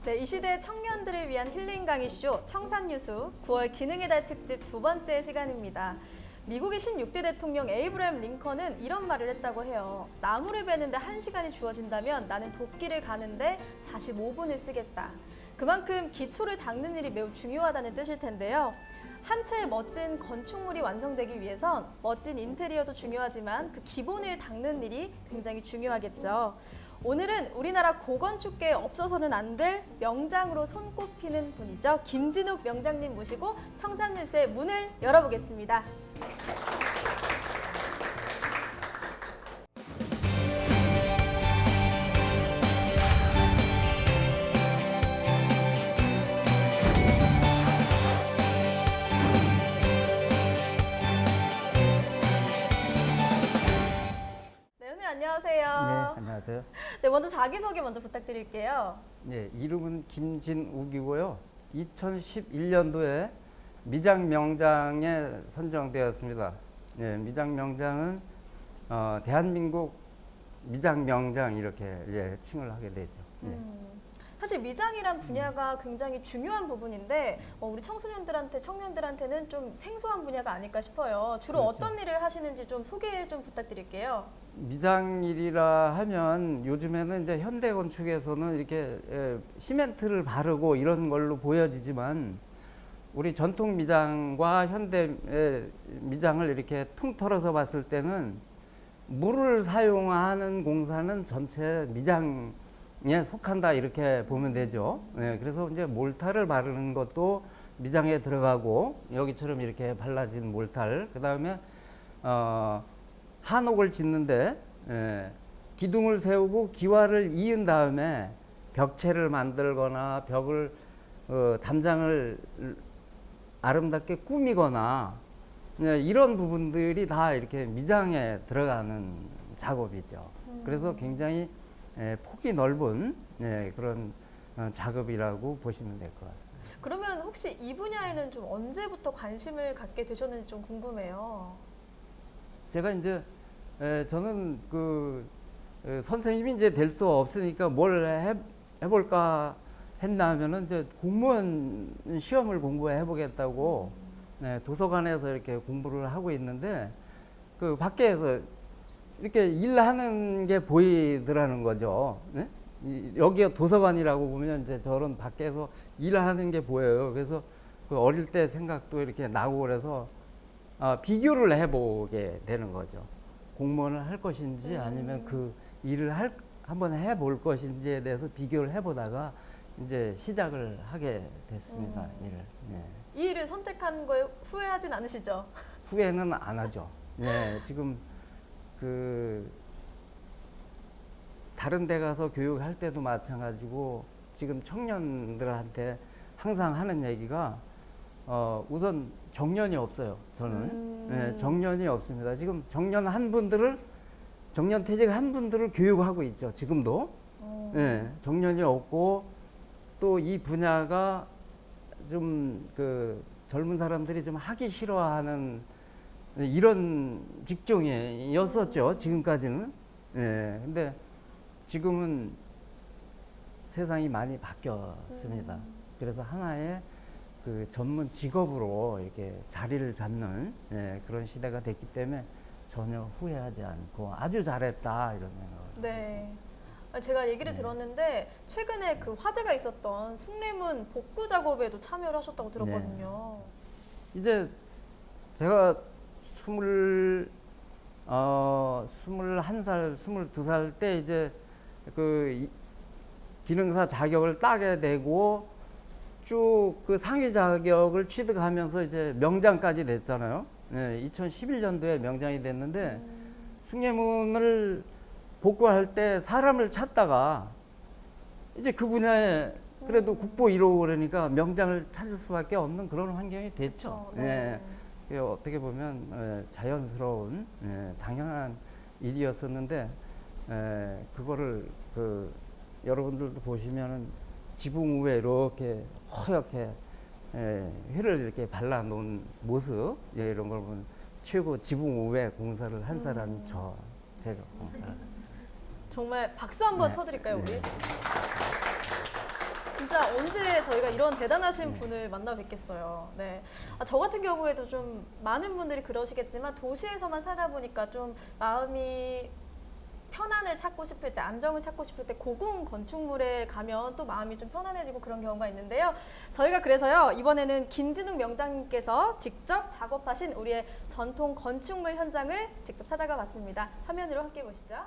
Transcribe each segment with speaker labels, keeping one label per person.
Speaker 1: 네, 이 시대 청년들을 위한 힐링 강의쇼 청산유수 9월 기능의 달 특집 두 번째 시간입니다. 미국의 16대 대통령 에이브라임 링컨은 이런 말을 했다고 해요. 나무를 베는데 1시간이 주어진다면 나는 도끼를 가는데 45분을 쓰겠다. 그만큼 기초를 닦는 일이 매우 중요하다는 뜻일 텐데요. 한 채의 멋진 건축물이 완성되기 위해선 멋진 인테리어도 중요하지만 그 기본을 닦는 일이 굉장히 중요하겠죠. 오늘은 우리나라 고건축계에 없어서는 안 될 명장으로 손꼽히는 분이죠. 김진욱 명장님 모시고 청산유수의 문을 열어보겠습니다. 안녕하세요.
Speaker 2: 네, 안녕하세요.
Speaker 1: 네, 먼저 자기소개 먼저 부탁드릴게요.
Speaker 2: 네, 이름은 김진욱이고요. 2011년도에 미장명장에 선정되었습니다. 네, 미장명장은 대한민국 미장명장 이렇게 칭을 하게 되죠. 네.
Speaker 1: 사실 미장이란 분야가 굉장히 중요한 부분인데 우리 청년들한테는 좀 생소한 분야가 아닐까 싶어요. 주로
Speaker 2: 그렇죠.
Speaker 1: 어떤 일을 하시는지 좀 소개 좀 부탁드릴게요.
Speaker 2: 미장일이라 하면 요즘에는 이제 현대 건축에서는 이렇게 시멘트를 바르고 이런 걸로 보여지지만 우리 전통 미장과 현대 미장을 이렇게 통틀어서 봤을 때는 물을 사용하는 공사는 전체 미장에 속한다 이렇게 보면 되죠. 네, 그래서 이제 몰타를 바르는 것도 미장에 들어가고 여기처럼 이렇게 발라진 몰탈, 그 다음에 한옥을 짓는데 기둥을 세우고 기와를 이은 다음에 벽체를 만들거나 벽을 담장을 아름답게 꾸미거나 이런 부분들이 다 이렇게 미장에 들어가는 작업이죠. 그래서 굉장히 폭이 넓은 그런 작업이라고 보시면 될 것 같습니다.
Speaker 1: 그러면 혹시 이 분야에는 좀 언제부터 관심을 갖게 되셨는지 좀 궁금해요.
Speaker 2: 제가 이제 저는 그 선생님이 이제 될 수 없으니까 뭘 해볼까 했나 하면은 이제 공무원 시험을 공부해 보겠다고 도서관에서 이렇게 공부를 하고 있는데 그 밖에서 이렇게 일하는 게 보이더라는 거죠. 네? 여기가 도서관이라고 보면 이제 저런 밖에서 일하는 게 보여요. 그래서 그 어릴 때 생각도 이렇게 나고 그래서 비교를 해보게 되는 거죠. 공무원을 할 것인지 아니면 그 일을 한번 해볼 것인지에 대해서 비교를 해보다가 이제 시작을 하게 됐습니다. 일을. 네.
Speaker 1: 이 일을 선택한 거에 후회하진 않으시죠?
Speaker 2: 후회는 안 하죠. 네, 지금 다른 데 가서 교육할 때도 마찬가지고 지금 청년들한테 항상 하는 얘기가 우선 정년이 없어요. 저는 네, 정년이 없습니다. 지금 정년퇴직한 분들을 교육하고 있죠. 지금도 네, 정년이 없고 또 이 분야가 좀 젊은 사람들이 좀 하기 싫어하는 이런 직종이었었죠. 지금까지는. 네, 근데 지금은 세상이 많이 바뀌었습니다. 그래서 하나의 그 전문 직업으로 이렇게 자리를 잡는 그런 시대가 됐기 때문에 전혀 후회하지 않고 아주 잘했다 이런 생각을
Speaker 1: 네. 제가 얘기를 들었는데 최근에 그 화제가 있었던 숭례문 복구 작업에도 참여를 하셨다고 들었거든요.
Speaker 2: 네. 이제 제가 21살, 22살 때 이제 그 기능사 자격을 따게 되고 쭉 그 상위 자격을 취득하면서 이제 명장까지 됐잖아요. 2011년도에 명장이 됐는데 숭례문을 복구할 때 사람을 찾다가 이제 그 분야에 그래도 국보 1호 그러니까 명장을 찾을 수밖에 없는 그런 환경이 됐죠.
Speaker 1: 그렇죠. 네.
Speaker 2: 어떻게 보면 자연스러운 당연한 일이었었는데 그거를 여러분들도 보시면은 지붕 위에 이렇게 허옇게 휘를 이렇게 발라놓은 모습 이런 걸 보면 최고 지붕 위에 공사를 한 사람이 제가 공사를
Speaker 1: 정말 박수 한번
Speaker 2: 네.
Speaker 1: 쳐드릴까요, 우리?
Speaker 2: 네.
Speaker 1: 진짜 언제 저희가 이런 대단하신 분을 만나 뵙겠어요. 네. 저 같은 경우에도 좀 많은 분들이 그러시겠지만 도시에서만 살다 보니까 좀 마음이 편안을 찾고 싶을 때, 안정을 찾고 싶을 때 고궁 건축물에 가면 또 마음이 좀 편안해지고 그런 경우가 있는데요. 저희가 그래서요, 이번에는 김진욱 명장님께서 직접 작업하신 우리의 전통 건축물 현장을 직접 찾아가 봤습니다. 화면으로 함께 보시죠.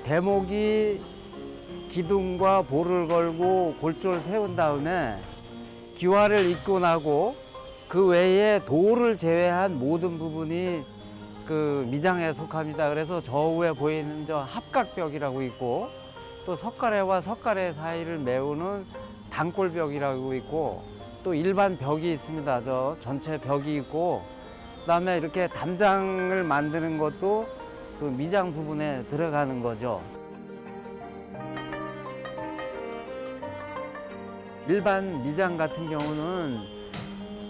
Speaker 2: 대목이 기둥과 볼을 걸고 골조를 세운 다음에 기와를 입고 나고 그 외에 돌을 제외한 모든 부분이 그 미장에 속합니다. 그래서 저 위에 보이는 저 합각벽이라고 있고 또 석가래와 석가래 사이를 메우는 단골벽이라고 있고 또 일반 벽이 있습니다. 저 전체 벽이 있고 그다음에 이렇게 담장을 만드는 것도 그 미장 부분에 들어가는 거죠. 일반 미장 같은 경우는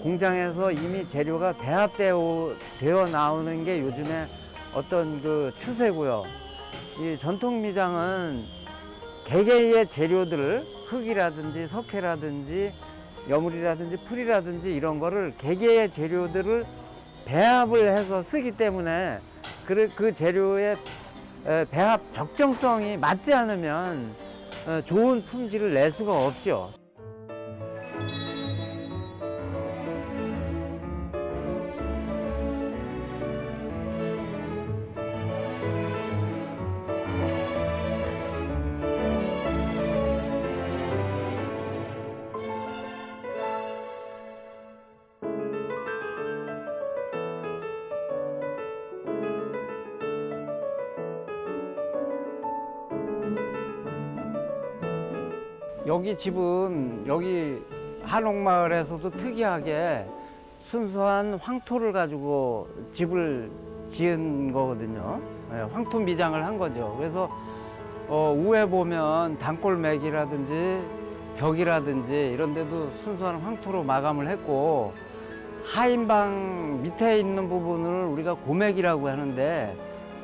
Speaker 2: 공장에서 이미 재료가 배합되어 나오는 게 요즘에 어떤 그 추세고요. 이 전통 미장은 개개의 재료들을 흙이라든지 석회라든지 여물이라든지 풀이라든지 이런 거를 개개의 재료들을 배합을 해서 쓰기 때문에 그 재료의 배합 적정성이 맞지 않으면 좋은 품질을 낼 수가 없죠. 여기 집은 여기 한옥마을에서도 특이하게 순수한 황토를 가지고 집을 지은 거거든요. 황토 미장을 한 거죠. 그래서 우에 보면 단골맥이라든지 벽이라든지 이런 데도 순수한 황토로 마감을 했고 하인방 밑에 있는 부분을 우리가 고맥이라고 하는데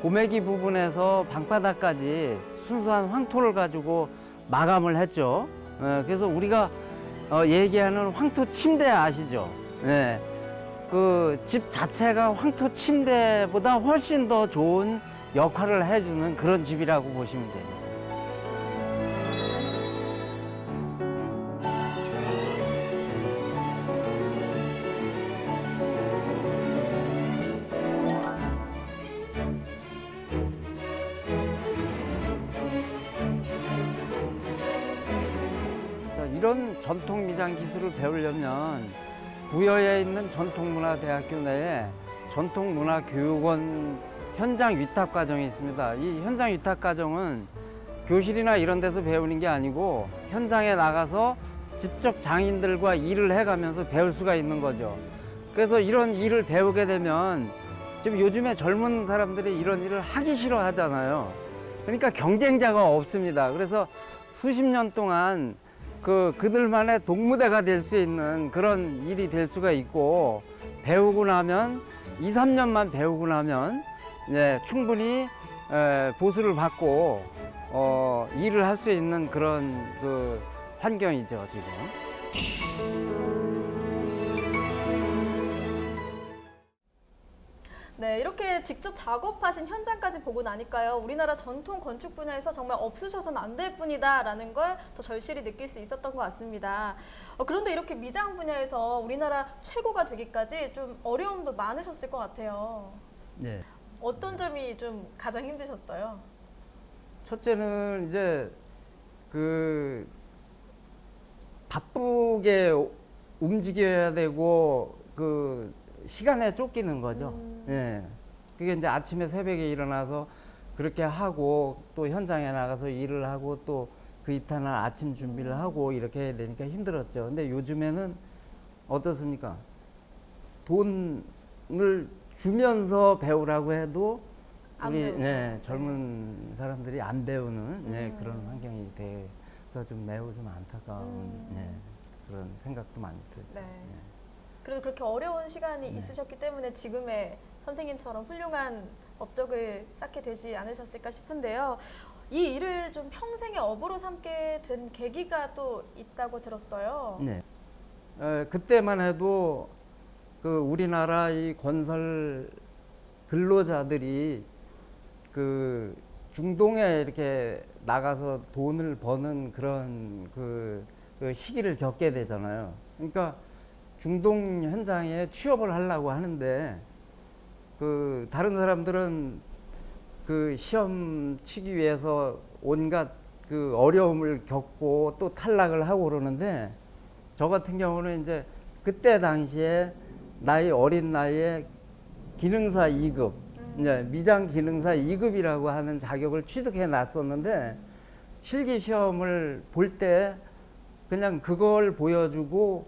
Speaker 2: 고맥이 부분에서 방바닥까지 순수한 황토를 가지고 마감을 했죠. 그래서 우리가 얘기하는 황토 침대 아시죠? 네. 그 집 자체가 황토 침대보다 훨씬 더 좋은 역할을 해주는 그런 집이라고 보시면 돼요. 이런 전통 미장 기술을 배우려면 부여에 있는 전통문화대학교 내에 전통문화교육원 현장 위탁 과정이 있습니다. 이 현장 위탁 과정은 교실이나 이런 데서 배우는 게 아니고 현장에 나가서 직접 장인들과 일을 해가면서 배울 수가 있는 거죠. 그래서 이런 일을 배우게 되면 지금 요즘에 젊은 사람들이 이런 일을 하기 싫어 하잖아요. 그러니까 경쟁자가 없습니다. 그래서 수십 년 동안 그들만의 동무대가 될 수 있는 그런 일이 될 수가 있고 배우고 나면 2, 3년만 배우고 나면 이제 충분히 보수를 받고 일을 할 수 있는 그런 그 환경이죠, 지금.
Speaker 1: 네, 이렇게 직접 작업하신 현장까지 보고 나니까요. 우리나라 전통 건축 분야에서 정말 없으셔서는 안 될 뿐이다라는 걸 더 절실히 느낄 수 있었던 것 같습니다. 그런데 이렇게 미장 분야에서 우리나라 최고가 되기까지 좀 어려움도 많으셨을 것 같아요.
Speaker 2: 네.
Speaker 1: 어떤 점이 좀 가장 힘드셨어요?
Speaker 2: 첫째는 이제 바쁘게 움직여야 되고 시간에 쫓기는 거죠. 예. 그게 이제 아침에 새벽에 일어나서 그렇게 하고 또 현장에 나가서 일을 하고 또 그 이튿날 아침 준비를 하고 이렇게 해야 되니까 힘들었죠. 근데 요즘에는 어떻습니까? 돈을 주면서 배우라고 해도
Speaker 1: 안
Speaker 2: 우리
Speaker 1: 배우죠.
Speaker 2: 네, 젊은 사람들이 안 배우는 네, 그런 환경이 돼서 좀 매우 좀 안타까운 네, 그런 생각도 많이 들죠.
Speaker 1: 네.
Speaker 2: 네.
Speaker 1: 그래도 그렇게 어려운 시간이
Speaker 2: 네.
Speaker 1: 있으셨기 때문에 지금의 선생님처럼 훌륭한 업적을 쌓게 되지 않으셨을까 싶은데요. 이 일을 좀 평생의 업으로 삼게 된 계기가 또 있다고 들었어요.
Speaker 2: 네. 그때만 해도 그 우리나라 이 건설 근로자들이 그 중동에 이렇게 나가서 돈을 버는 그런 그 시기를 겪게 되잖아요. 그러니까 중동 현장에 취업을 하려고 하는데 그 다른 사람들은 그 시험 치기 위해서 온갖 그 어려움을 겪고 또 탈락을 하고 그러는데 저 같은 경우는 이제 그때 당시에 나이 어린 나이에 기능사 2급, 이제 미장 기능사 2급이라고 하는 자격을 취득해 놨었는데 실기 시험을 볼 때 그냥 그걸 보여주고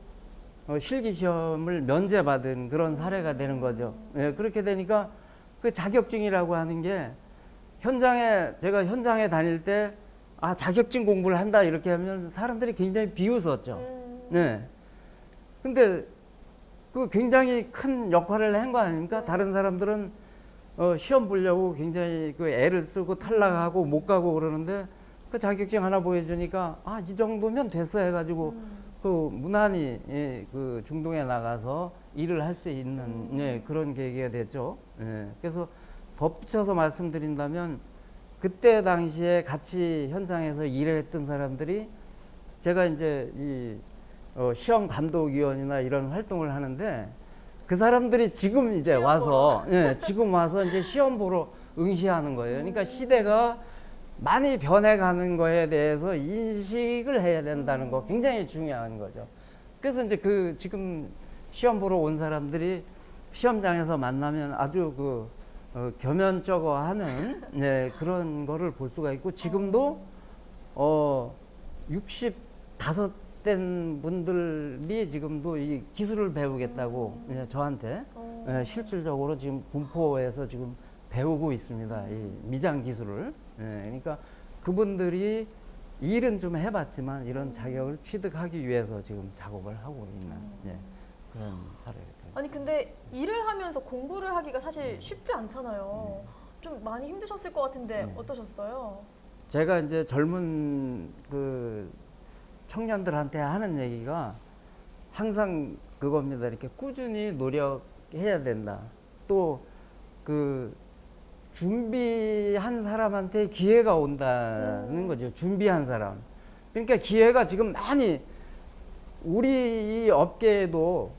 Speaker 2: 실기 시험을 면제받은 그런 사례가 되는 거죠. 예, 그렇게 되니까 그 자격증이라고 하는 게 현장에 제가 현장에 다닐 때 아 자격증 공부를 한다 이렇게 하면 사람들이 굉장히 비웃었죠. 네. 근데 그 굉장히 큰 역할을 한 거 아닙니까? 다른 사람들은 시험 보려고 굉장히 그 애를 쓰고 탈락하고 못 가고 그러는데 그 자격증 하나 보여주니까 아 이 정도면 됐어 해가지고 그 무난히 예, 그 중동에 나가서 일을 할 수 있는 예, 그런 계기가 됐죠. 예. 그래서 덧붙여서 말씀드린다면 그때 당시에 같이 현장에서 일을 했던 사람들이 제가 이제 이 시험 감독위원이나 이런 활동을 하는데 그 사람들이 지금 이제 와서 예, 지금 와서 이제 시험 보러 응시하는 거예요. 그러니까 시대가 많이 변해가는 거에 대해서 인식을 해야 된다는 거 굉장히 중요한 거죠. 그래서 이제 그 지금 시험 보러 온 사람들이 시험장에서 만나면 아주 그 겸연쩍어하는 네, 그런 거를 볼 수가 있고 지금도 65된 분들이 지금도 이 기술을 배우겠다고 예, 저한테 예, 실질적으로 지금 군포에서 지금 배우고 있습니다. 이 미장 기술을. 예, 그러니까 그분들이 일은 좀 해봤지만 이런 자격을 취득하기 위해서 지금 작업을 하고 있는 예, 그런 사례가 됩니다.
Speaker 1: 아니 근데 일을 하면서 공부를 하기가 사실 쉽지 않잖아요. 좀 많이 힘드셨을 것 같은데
Speaker 2: 네.
Speaker 1: 어떠셨어요?
Speaker 2: 제가 이제 젊은 그 청년들한테 하는 얘기가 항상 그겁니다. 이렇게 꾸준히 노력해야 된다. 또 그 준비한 사람한테 기회가 온다는 거죠. 준비한 사람. 그러니까 기회가 지금 많이 우리 이 업계에도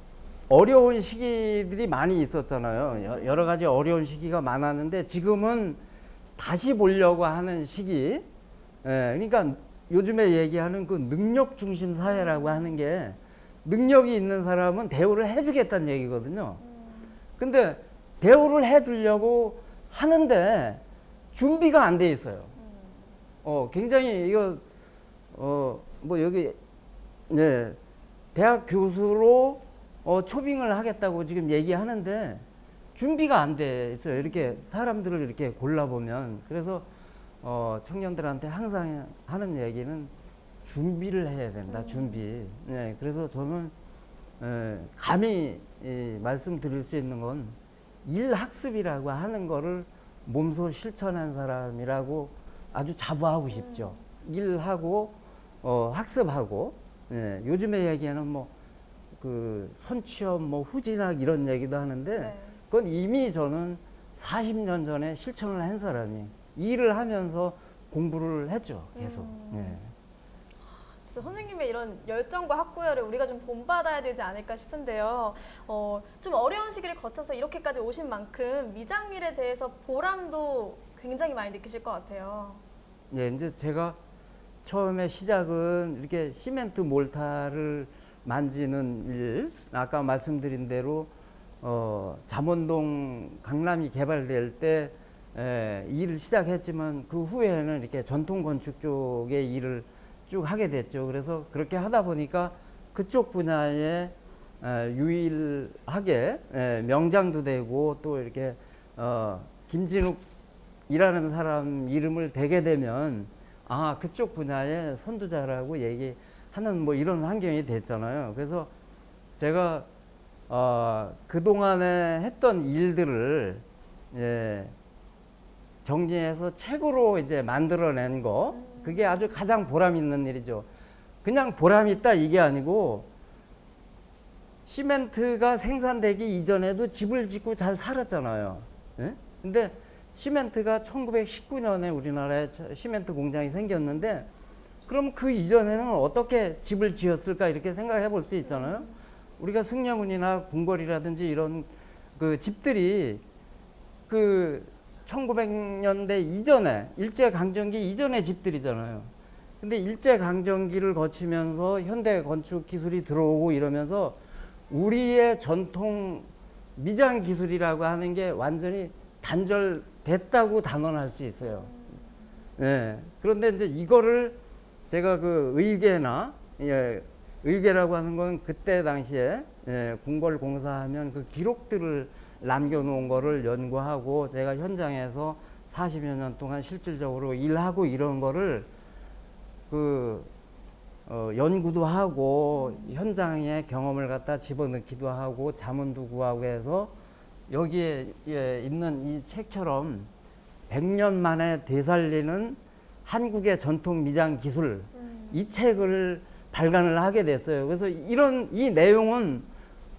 Speaker 2: 어려운 시기들이 많이 있었잖아요. 여러 가지 어려운 시기가 많았는데 지금은 다시 보려고 하는 시기. 예, 그러니까 요즘에 얘기하는 그 능력 중심 사회라고 하는 게 능력이 있는 사람은 대우를 해주겠다는 얘기거든요. 근데 대우를 해주려고 하는데 준비가 안 돼 있어요. 굉장히 이거 뭐 여기 네 대학 교수로 초빙을 하겠다고 지금 얘기하는데 준비가 안 돼 있어요. 이렇게 사람들을 이렇게 골라보면. 그래서 청년들한테 항상 하는 얘기는 준비를 해야 된다. 준비. 네, 그래서 저는 감히 말씀드릴 수 있는 건 일학습이라고 하는 거를 몸소 실천한 사람이라고 아주 자부하고 싶죠. 일하고 학습하고 예, 요즘에 얘기하는 뭐 그 선취업 뭐 후진학 이런 얘기도 하는데
Speaker 1: 네.
Speaker 2: 그건 이미 저는 40년 전에 실천을 한 사람이 일을 하면서 공부를 했죠. 계속. 예.
Speaker 1: 진짜 선생님의 이런 열정과 학구열을 우리가 좀 본받아야 되지 않을까 싶은데요. 좀 어려운 시기를 거쳐서 이렇게까지 오신 만큼 미장일에 대해서 보람도 굉장히 많이 느끼실 것 같아요.
Speaker 2: 예, 이제 제가 처음에 시작은 이렇게 시멘트 몰타를 만지는 일, 아까 말씀드린 대로 잠원동 강남이 개발될 때 일을 시작했지만 그 후에는 이렇게 전통 건축 쪽의 일을 쭉 하게 됐죠. 그래서 그렇게 하다 보니까 그쪽 분야에 유일하게 명장도 되고 또 이렇게 김진욱이라는 사람 이름을 대게 되면 아 그쪽 분야의 선두자라고 얘기하는 뭐 이런 환경이 됐잖아요. 그래서 제가 그동안에 했던 일들을 정리해서 책으로 이제 만들어낸 거 그게 아주 가장 보람 있는 일이죠. 그냥 보람 있다 이게 아니고 시멘트가 생산되기 이전에도 집을 짓고 잘 살았잖아요. 예? 근데 시멘트가 1919년에 우리나라에 시멘트 공장이 생겼는데 그럼 그 이전에는 어떻게 집을 지었을까 이렇게 생각해 볼 수 있잖아요. 우리가 숭례문이나 궁궐이라든지 이런 그 집들이 그 1900년대 이전에 일제강점기 이전의 집들이잖아요. 근데 일제강점기를 거치면서 현대 건축 기술이 들어오고 이러면서 우리의 전통 미장 기술이라고 하는 게 완전히 단절됐다고 단언할 수 있어요. 네. 그런데 이제 이거를 제가 그 의계나 의계라고 하는 건 그때 당시에 궁궐 공사하면 그 기록들을 남겨놓은 거를 연구하고 제가 현장에서 40여 년 동안 실질적으로 일하고 이런 거를 연구도 하고 현장에 경험을 갖다 집어넣기도 하고 자문도 구하고 해서 여기에 있는 이 책처럼 100년 만에 되살리는 한국의 전통 미장 기술 이 책을 발간을 하게 됐어요. 그래서 이 내용은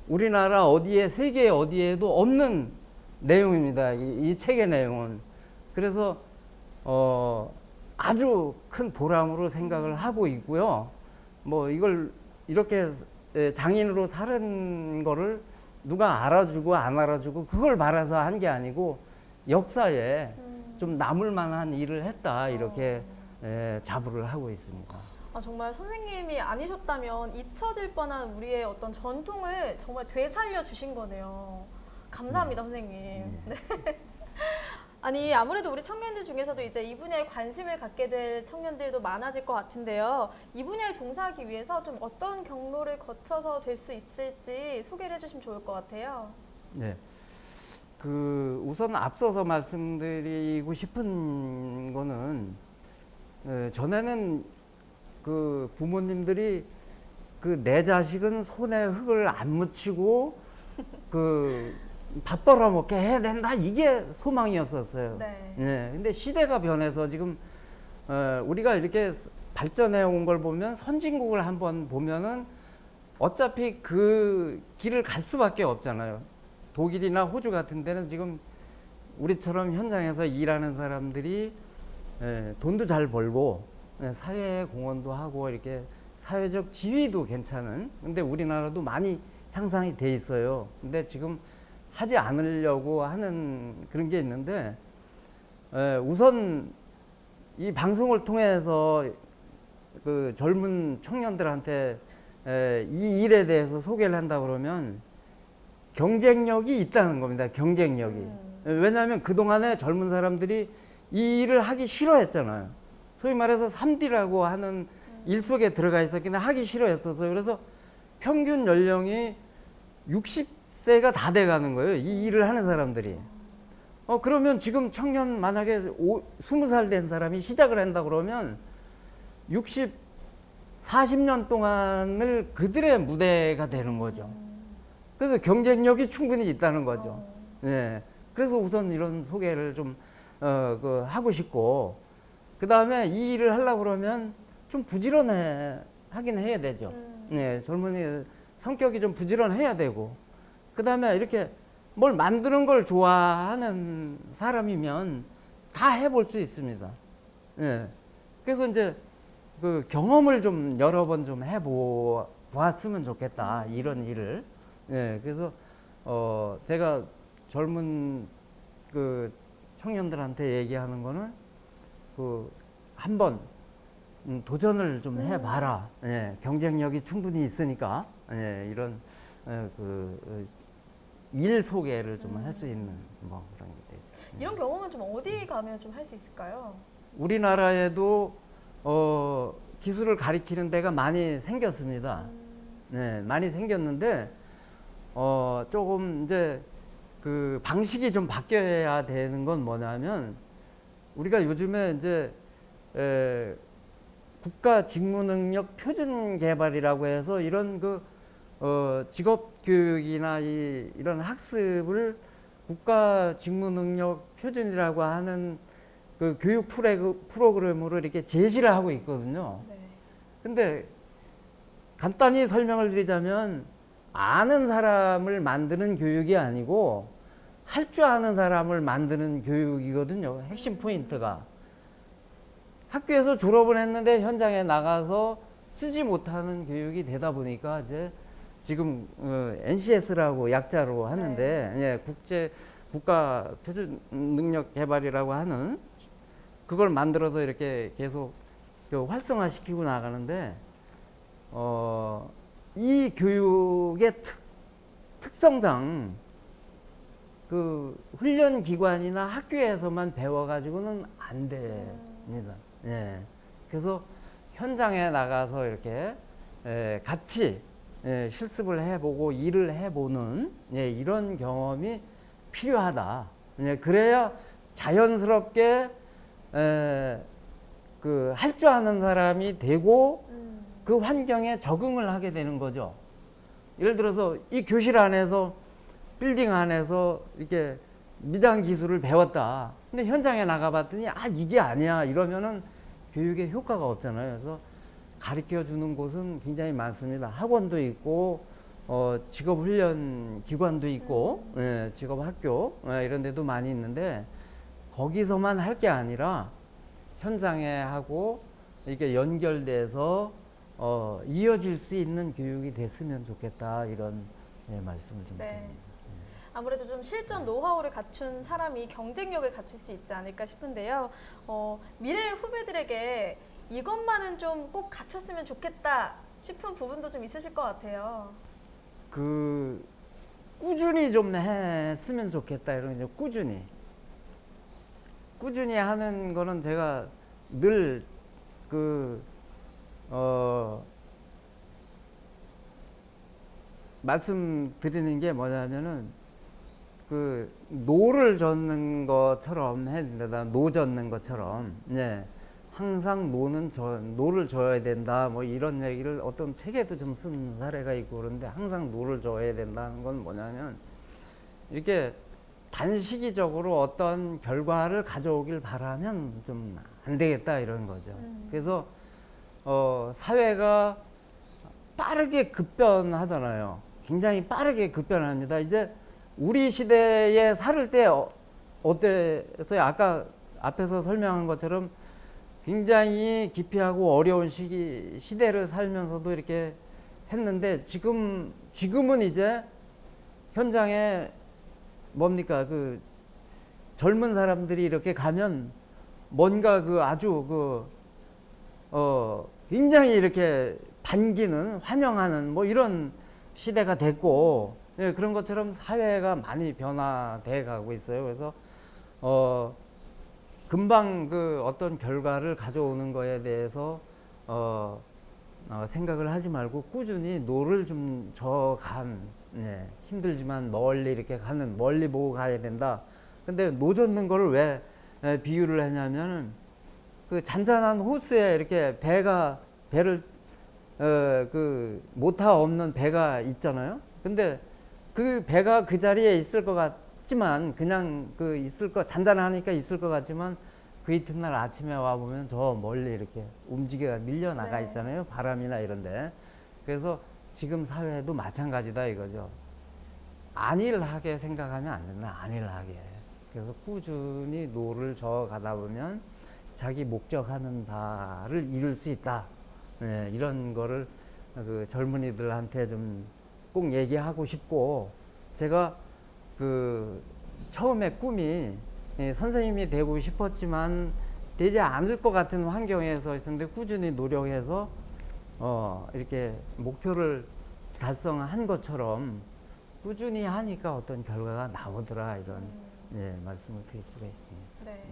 Speaker 2: 우리나라 어디에 세계 어디에도 없는 내용입니다. 이 책의 내용은. 그래서 아주 큰 보람으로 생각을 하고 있고요. 뭐 이걸 이렇게 장인으로 사는 거를 누가 알아주고 안 알아주고 그걸 바라서 한 게 아니고 역사에 좀 남을 만한 일을 했다 이렇게 자부를 하고 있습니다.
Speaker 1: 아, 정말 선생님이 아니셨다면 잊혀질 뻔한 우리의 어떤 전통을 정말 되살려 주신 거네요. 감사합니다, 선생님. 네. 아니, 아무래도 우리 청년들 중에서도 이제 이 분야에 관심을 갖게 될 청년들도 많아질 것 같은데요. 이 분야에 종사하기 위해서 좀 어떤 경로를 거쳐서 될 수 있을지 소개를 해주시면 좋을 것 같아요.
Speaker 2: 네. 우선 앞서서 말씀드리고 싶은 거는 전에는 그 부모님들이 내 자식은 손에 흙을 안 묻히고 밥 벌어먹게 해야 된다 이게 소망이었었어요.
Speaker 1: 네.
Speaker 2: 예. 근데 시대가 변해서 지금 우리가 이렇게 발전해 온 걸 보면 선진국을 한번 보면은 어차피 그 길을 갈 수밖에 없잖아요. 독일이나 호주 같은 데는 지금 우리처럼 현장에서 일하는 사람들이 돈도 잘 벌고 사회 공헌도 하고 이렇게 사회적 지위도 괜찮은 근데 우리나라도 많이 향상이 돼 있어요. 근데 지금 하지 않으려고 하는 그런 게 있는데 우선 이 방송을 통해서 그 젊은 청년들한테 이 일에 대해서 소개를 한다 그러면 경쟁력이 있다는 겁니다. 경쟁력이. 왜냐하면 그동안에 젊은 사람들이 이 일을 하기 싫어했잖아요. 소위 말해서 3D라고 하는 일 속에 들어가 있었기는 하기 싫어했었어요. 그래서 평균 연령이 60세가 다 돼가는 거예요. 이 일을 하는 사람들이. 그러면 지금 청년 만약에 20살 된 사람이 시작을 한다 그러면 40년 동안을 그들의 무대가 되는 거죠. 그래서 경쟁력이 충분히 있다는 거죠. 네. 그래서 우선 이런 소개를 좀 하고 싶고 그 다음에 이 일을 하려고 그러면 좀 하긴 해야 되죠. 네, 젊은이 성격이 좀 부지런해야 되고 그 다음에 이렇게 뭘 만드는 걸 좋아하는 사람이면 다 해볼 수 있습니다. 네. 그래서 이제 그 경험을 좀 여러 번 좀 해보았으면 좋겠다 이런 일을. 네, 그래서 제가 젊은 그 청년들한테 얘기하는 거는 한번 도전을 좀 해봐라. 예, 경쟁력이 충분히 있으니까 이런 일 소개를 좀 할 수 있는 뭐 그런 게 되죠.
Speaker 1: 이런 경험은 좀 어디 가면 좀 할 수 있을까요?
Speaker 2: 우리나라에도 기술을 가리키는 데가 많이 생겼습니다. 네, 많이 생겼는데 조금 이제 그 방식이 좀 바뀌어야 되는 건 뭐냐면 우리가 요즘에 이제 국가 직무 능력 표준 개발이라고 해서 이런 직업 교육이나 이런 학습을 국가 직무 능력 표준이라고 하는 그 교육 프로그램으로 이렇게 제시를 하고 있거든요.
Speaker 1: 네.
Speaker 2: 근데 간단히 설명을 드리자면 아는 사람을 만드는 교육이 아니고 할 줄 아는 사람을 만드는 교육이거든요. 핵심 포인트가. 학교에서 졸업을 했는데 현장에 나가서 쓰지 못하는 교육이 되다 보니까 이제 지금 NCS라고 약자로 하는데 예, 국가 표준 능력 개발이라고 하는 그걸 만들어서 이렇게 계속 활성화시키고 나가는데 이 교육의 특성상 그 훈련 기관이나 학교에서만 배워가지고는 안 됩니다. 예. 그래서 현장에 나가서 이렇게 같이 실습을 해보고 일을 해보는 이런 경험이 필요하다. 그래야 자연스럽게 그 할 줄 아는 사람이 되고 그 환경에 적응을 하게 되는 거죠. 예를 들어서 이 교실 안에서 빌딩 안에서 이렇게 미장 기술을 배웠다. 근데 현장에 나가봤더니 이게 아니야 이러면은 교육에 효과가 없잖아요. 그래서 가르쳐 주는 곳은 굉장히 많습니다. 학원도 있고 직업훈련 기관도 있고 직업학교 이런 데도 많이 있는데 거기서만 할 게 아니라 현장에 하고 이렇게 연결돼서 이어질 수 있는 교육이 됐으면 좋겠다 이런 말씀을 좀 드립니다.
Speaker 1: 아무래도 좀 실전 노하우를 갖춘 사람이 경쟁력을 갖출 수 있지 않을까 싶은데요. 미래 후배들에게 이것만은 좀 꼭 갖췄으면 좋겠다 싶은 부분도 좀 있으실 것 같아요.
Speaker 2: 그 꾸준히 좀 했으면 좋겠다 이런 게 꾸준히 하는 거는 제가 늘 말씀드리는 게 뭐냐면은 그 노를 젓는 것처럼 해야 된다. 노 젓는 것처럼. 항상 노를 져야 된다. 뭐 이런 얘기를 어떤 책에도 좀 쓴 사례가 있고 그런데 항상 노를 져야 된다는 건 뭐냐면 이렇게 단시기적으로 어떤 결과를 가져오길 바라면 좀 안 되겠다 이런 거죠. 그래서 사회가 빠르게 급변하잖아요. 굉장히 빠르게 급변합니다. 이제 우리 시대에 살을 때 어때서요? 아까 앞에서 설명한 것처럼 굉장히 기피하고 어려운 시대를 살면서도 이렇게 했는데 지금은 이제 현장에 뭡니까 그 젊은 사람들이 이렇게 가면 뭔가 아주 굉장히 이렇게 반기는 환영하는 뭐 이런 시대가 됐고 그런 것처럼 사회가 많이 변화돼 가고 있어요. 그래서 금방 어떤 결과를 가져오는 거에 대해서 생각을 하지 말고 꾸준히 노를 좀 저간 힘들지만 멀리 이렇게 멀리 보고 가야 된다. 근데 노 젓는 거를 왜 비유를 하냐면 그 잔잔한 호수에 이렇게 배를 모터 없는 배가 있잖아요. 근데 그 배가 그 자리에 있을 것 같지만 그냥 잔잔하니까 있을 것 같지만 그 이튿날 아침에 와 보면 저 멀리 이렇게 밀려 나가 있잖아요. 바람이나 이런데. 그래서 지금 사회도 마찬가지다 이거죠. 안일하게 생각하면 안 된다. 안일하게. 그래서 꾸준히 노를 저어가다 보면 자기 목적하는 바를 이룰 수 있다. 이런 거를 젊은이들한테 좀 꼭 얘기하고 싶고 제가 처음에 꿈이 선생님이 되고 싶었지만 되지 않을 것 같은 환경에서 있었는데 꾸준히 노력해서 이렇게 목표를 달성한 것처럼 꾸준히 하니까 어떤 결과가 나오더라 이런 말씀을 드릴 수가 있습니다.
Speaker 1: 네.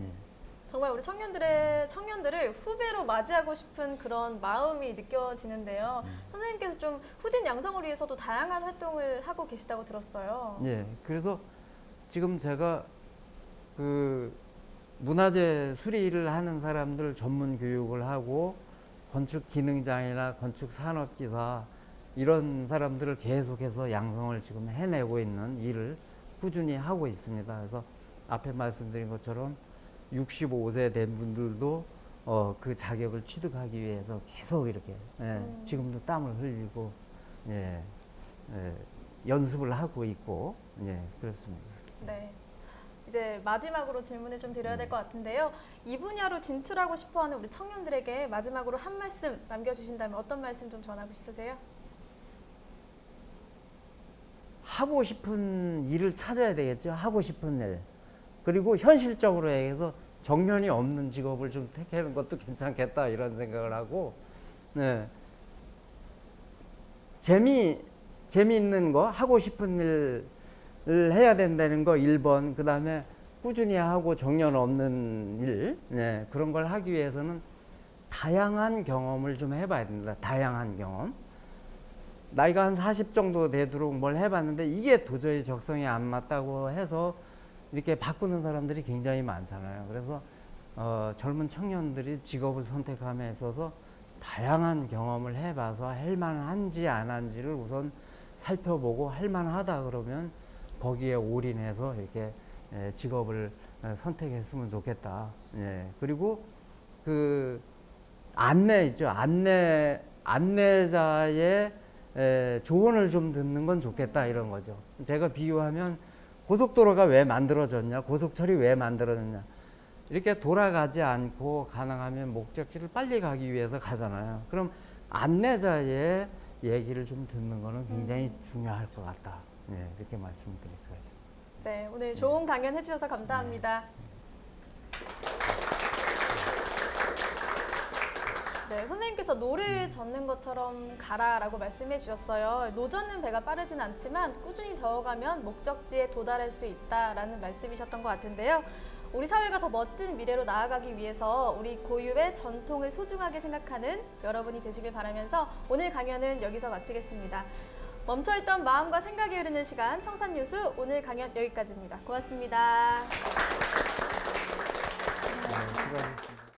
Speaker 1: 정말 우리 청년들을 후배로 맞이하고 싶은 그런 마음이 느껴지는데요. 선생님께서 좀 후진 양성을 위해서도 다양한 활동을 하고 계시다고 들었어요.
Speaker 2: 예, 그래서 지금 제가 그 문화재 수리를 하는 사람들 전문 교육을 하고 건축 기능장이나 건축 산업기사 이런 사람들을 계속해서 양성을 지금 해내고 있는 일을 꾸준히 하고 있습니다. 그래서 앞에 말씀드린 것처럼 65세 된 분들도 그 자격을 취득하기 위해서 계속 이렇게 지금도 땀을 흘리고 연습을 하고 있고 그렇습니다.
Speaker 1: 네. 이제 마지막으로 질문을 좀 드려야 될 것 같은데요. 이 분야로 진출하고 싶어하는 우리 청년들에게 마지막으로 한 말씀 남겨주신다면 어떤 말씀 좀 전하고 싶으세요?
Speaker 2: 하고 싶은 일을 찾아야 되겠죠. 하고 싶은 일. 그리고 현실적으로 얘기해서 정년이 없는 직업을 좀 택하는 것도 괜찮겠다 이런 생각을 하고 재미있는 거 하고 싶은 일을 해야 된다는 거 1번 그 다음에 꾸준히 하고 정년 없는 일 그런 걸 하기 위해서는 다양한 경험을 좀 해봐야 됩니다. 다양한 경험. 나이가 한 40 정도 되도록 뭘 해봤는데 이게 도저히 적성에 안 맞다고 해서 이렇게 바꾸는 사람들이 굉장히 많잖아요. 그래서 젊은 청년들이 직업을 선택함에 있어서 다양한 경험을 해봐서 할만한지 안 한지를 우선 살펴보고 할만하다 그러면 거기에 올인해서 이렇게 직업을 선택했으면 좋겠다. 그리고 그 안내 있죠. 안내자의 조언을 좀 듣는 건 좋겠다 이런 거죠. 제가 비유하면 고속도로가 왜 만들어졌냐, 고속철이 왜 만들어졌냐 이렇게 돌아가지 않고 가능하면 목적지를 빨리 가기 위해서 가잖아요. 그럼 안내자의 얘기를 좀 듣는 거는 굉장히 중요할 것 같다. 이렇게 말씀드릴 수가 있습니다.
Speaker 1: 네, 오늘 좋은 강연 해주셔서 감사합니다. 네, 선생님께서 노를 젓는 것처럼 가라라고 말씀해 주셨어요. 노 젓는 배가 빠르진 않지만 꾸준히 저어가면 목적지에 도달할 수 있다라는 말씀이셨던 것 같은데요. 우리 사회가 더 멋진 미래로 나아가기 위해서 우리 고유의 전통을 소중하게 생각하는 여러분이 되시길 바라면서 오늘 강연은 여기서 마치겠습니다. 멈춰있던 마음과 생각이 흐르는 시간 청산뉴스 오늘 강연 여기까지입니다. 고맙습니다.
Speaker 2: 수고하셨습니다.